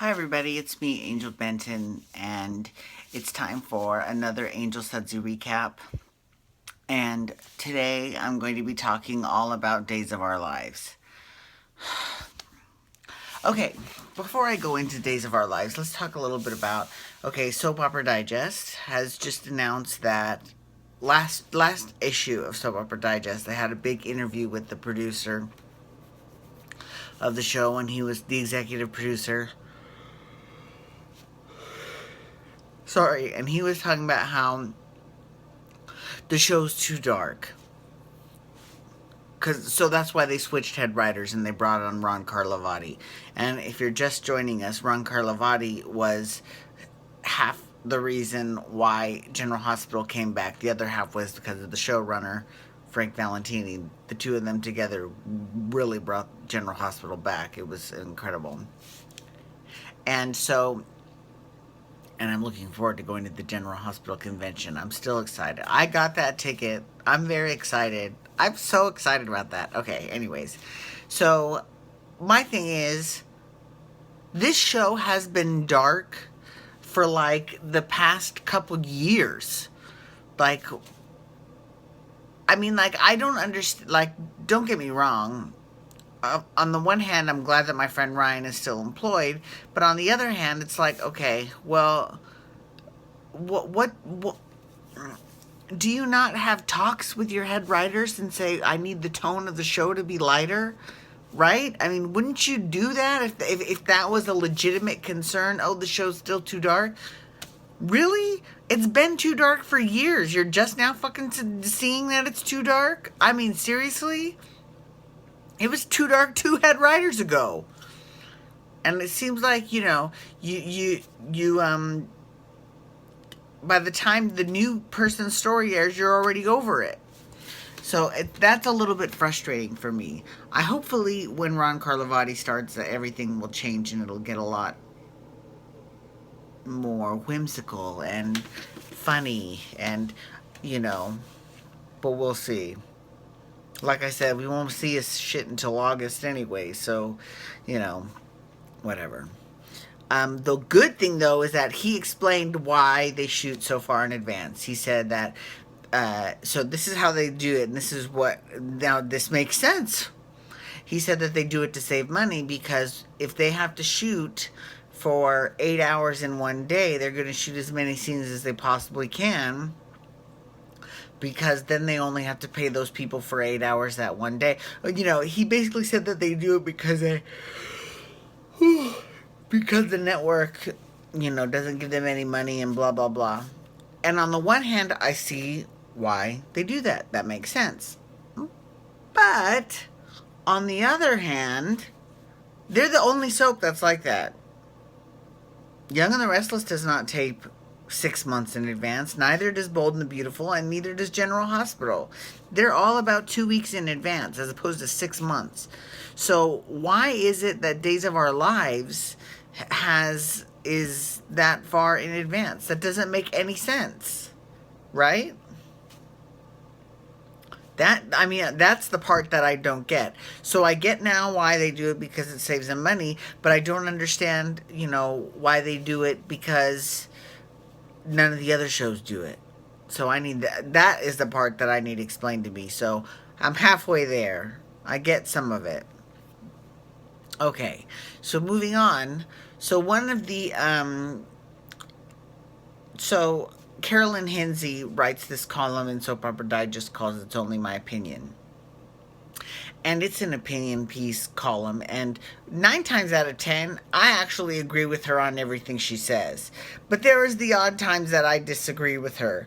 Hi everybody, it's me, Angel Benton, and it's time for another Angel Sudsy recap. And today I'm going to be talking all about Days of Our Lives. Okay, before I go into Days of Our Lives, let's talk a little bit about, Soap Opera Digest has just announced that last issue of Soap Opera Digest, they had a big interview with the producer of the show, and he was the executive producer. And he was talking about how the show's too dark. So that's why they switched head writers and they brought on Ron Carlivati. And if you're just joining us, Ron Carlivati was half the reason why General Hospital came back. The other half was because of the showrunner, Frank Valentini. The two of them together really brought General Hospital back. It was incredible. And I'm looking forward to going to the General Hospital convention. I'm still excited. I got that ticket. I'm very excited. I'm so excited about that. Okay, anyways. So, my thing is, this show has been dark for like the past couple years. I don't understand. Don't get me wrong. On the one hand, I'm glad that my friend Ryan is still employed, but on the other hand, it's like, okay, well, what do you not have talks with your head writers and say, I need the tone of the show to be lighter, right? I mean, wouldn't you do that if that was a legitimate concern? Oh, the show's still too dark. Really? It's been too dark for years. You're just now fucking seeing that it's too dark? I mean, seriously? It was too dark 2 head writers ago. And it seems like, you by the time the new person's story airs, you're already over it. So that's a little bit frustrating for me. Hopefully when Ron Carlivati starts, everything will change and it'll get a lot more whimsical and funny and, but we'll see. Like I said, we won't see his shit until August anyway, so, whatever. The good thing, though, is that he explained why they shoot so far in advance. He said that, so this is how they do it, and now this makes sense. He said that they do it to save money, because if they have to shoot for 8 hours in one day, they're going to shoot as many scenes as they possibly can, because then they only have to pay those people for 8 hours that one day. He basically said that they do it because the network, doesn't give them any money and blah, blah, blah. And on the one hand, I see why they do that. That makes sense. But on the other hand, they're the only soap that's like that. Young and the Restless does not tape 6 months in advance. Neither does Bold and the Beautiful, and neither does General Hospital. They're all about 2 weeks in advance, as opposed to 6 months. So why is it that Days of Our Lives is that far in advance? That doesn't make any sense, right? That's the part that I don't get. So I get now why they do it, because it saves them money, but I don't understand, why they do it because none of the other shows do it. So I need that is the part that I need explained to me. So I'm halfway there. I get some of it. Okay, so moving on. So one of the Carolyn Hinsey writes this column in Soap Opera Digest called "It's Only My Opinion." And it's an opinion piece column, and 9 times out of 10, I actually agree with her on everything she says. But there is the odd times that I disagree with her.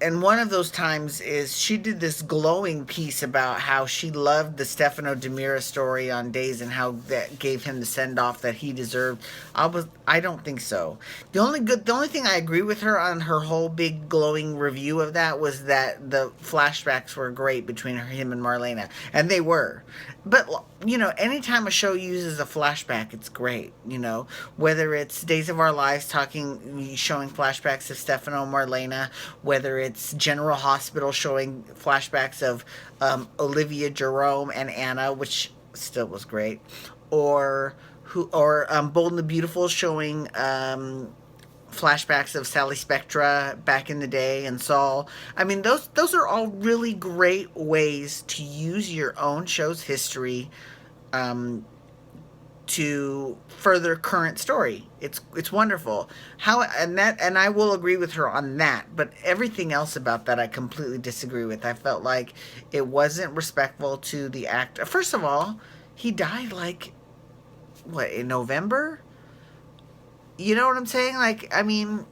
And one of those times is she did this glowing piece about how she loved the Stefano DiMera story on Days and how that gave him the send-off that he deserved. I don't think so. The only thing I agree with her on her whole big glowing review of that was that the flashbacks were great between him and Marlena. And they were. But, anytime a show uses a flashback, it's great, Whether it's Days of Our Lives showing flashbacks of Stefano and Marlena, whether it's General Hospital showing flashbacks of Olivia, Jerome, and Anna, which still was great, or Bold and the Beautiful, showing flashbacks of Sally Spectra back in the day and Saul. I mean, those are all really great ways to use your own show's history um, to further current story. It's wonderful. And I will agree with her on that, but everything else about that I completely disagree with. I felt like it wasn't respectful to the actor. First of all, he died like what, in November? You know what I'm saying? Like, I mean,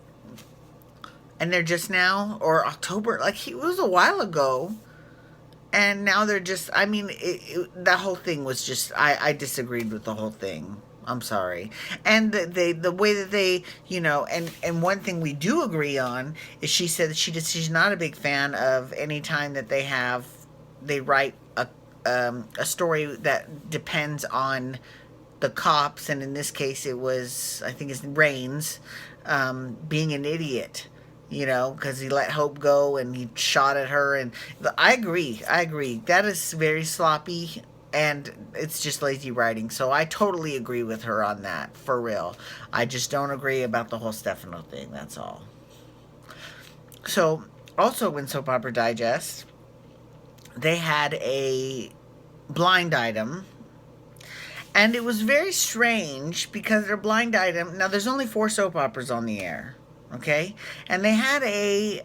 and they're just now, or October, like he was a while ago, and now they're just, I mean, that whole thing was just, I disagreed with the whole thing. I'm sorry. And the way that they, and one thing we do agree on is she said that she's not a big fan of any time that they write a story that depends on the cops, and in this case it was, I think it's Rains, being an idiot, because he let Hope go and he shot at her. And I agree. That is very sloppy, and it's just lazy writing. So I totally agree with her on that, for real. I just don't agree about the whole Stefano thing, that's all. So, also in Soap Opera Digest, they had a blind item. And it was very strange because their blind item. Now, there's only 4 soap operas on the air, okay? And they had a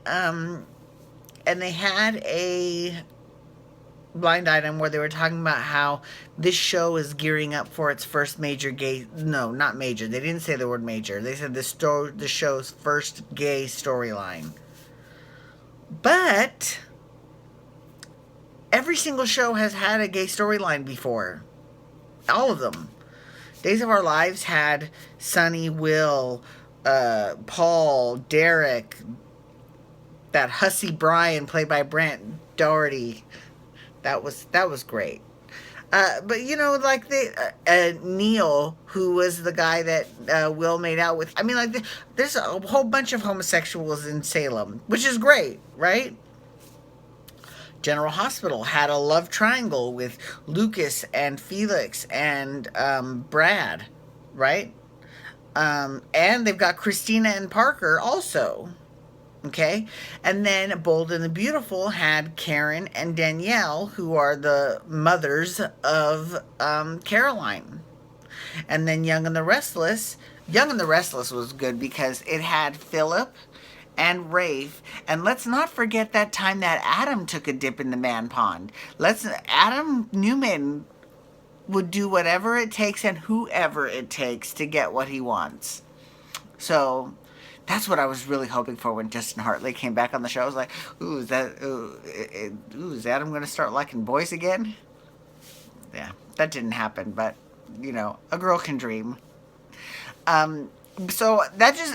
blind item where they were talking about how this show is gearing up for its first major gay. No, not major. They didn't say the word major. They said the show's first gay storyline. But every single show has had a gay storyline before. All of them. Days of Our Lives had Sonny, Will, Paul, Derek, that hussy Brian played by Brent Doherty. That was great. But like Neil, who was the guy that Will made out with. I mean, like there's a whole bunch of homosexuals in Salem, which is great, right? General Hospital had a love triangle with Lucas and Felix and Brad, right? And they've got Christina and Parker also. Okay? And then Bold and the Beautiful had Karen and Danielle, who are the mothers of Caroline. And then Young and the Restless. Young and the Restless was good because it had Philip and Rafe. And let's not forget that time that Adam took a dip in the man pond. Adam Newman would do whatever it takes and whoever it takes to get what he wants. So that's what I was really hoping for when Justin Hartley came back on the show. I was like, is Adam going to start liking boys again? Yeah, that didn't happen, but a girl can dream. So that just,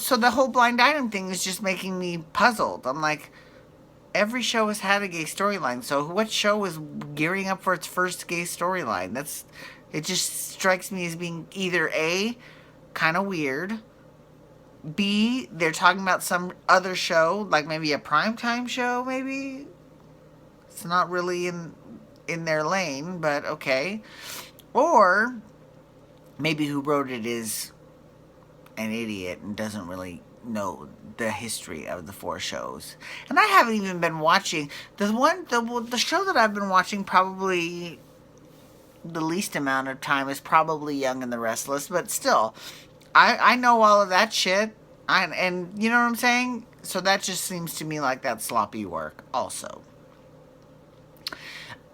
so the whole blind item thing is just making me puzzled. I'm like, every show has had a gay storyline. So what show is gearing up for its first gay storyline? It just strikes me as being either A, kind of weird, B, they're talking about some other show, like maybe a primetime show, maybe. It's not really in their lane, but okay. Or maybe who wrote it is an idiot and doesn't really know the history of the 4 shows. And I haven't even been watching the show that I've been watching. Probably the least amount of time is probably Young and the Restless, but still, I know all of that shit. And you know what I'm saying? So that just seems to me like that sloppy work also.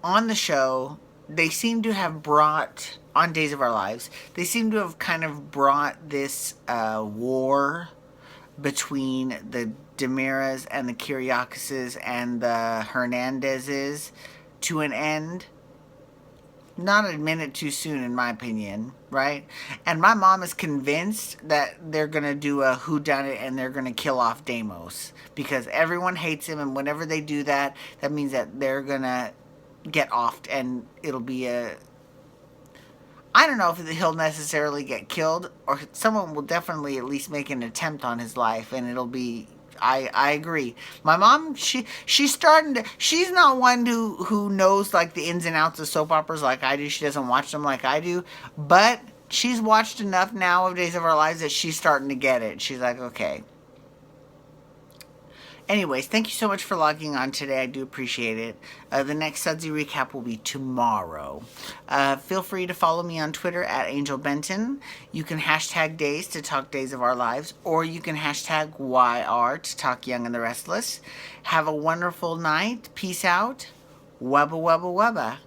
On the show, they seem to have brought, on Days of Our Lives, they seem to have kind of brought this war between the Demiras and the Kiriakis and the Hernandezes to an end. Not a minute too soon, in my opinion, right? And my mom is convinced that they're going to do a whodunit and they're going to kill off Deimos because everyone hates him, and whenever they do that, that means that they're going to get offed, and it'll be I don't know if he'll necessarily get killed, or someone will definitely at least make an attempt on his life, and it'll be I agree. My mom, she's starting to. She's not one who knows like the ins and outs of soap operas like I do. She doesn't watch them like I do, but she's watched enough now of Days of Our Lives that she's starting to get it. She's like, okay. Anyways, thank you so much for logging on today. I do appreciate it. The next Sudsy recap will be tomorrow. Feel free to follow me on Twitter at Angel Benton. You can hashtag days to talk Days of Our Lives, or you can hashtag YR to talk Young and the Restless. Have a wonderful night. Peace out. Wubba wubba wubba.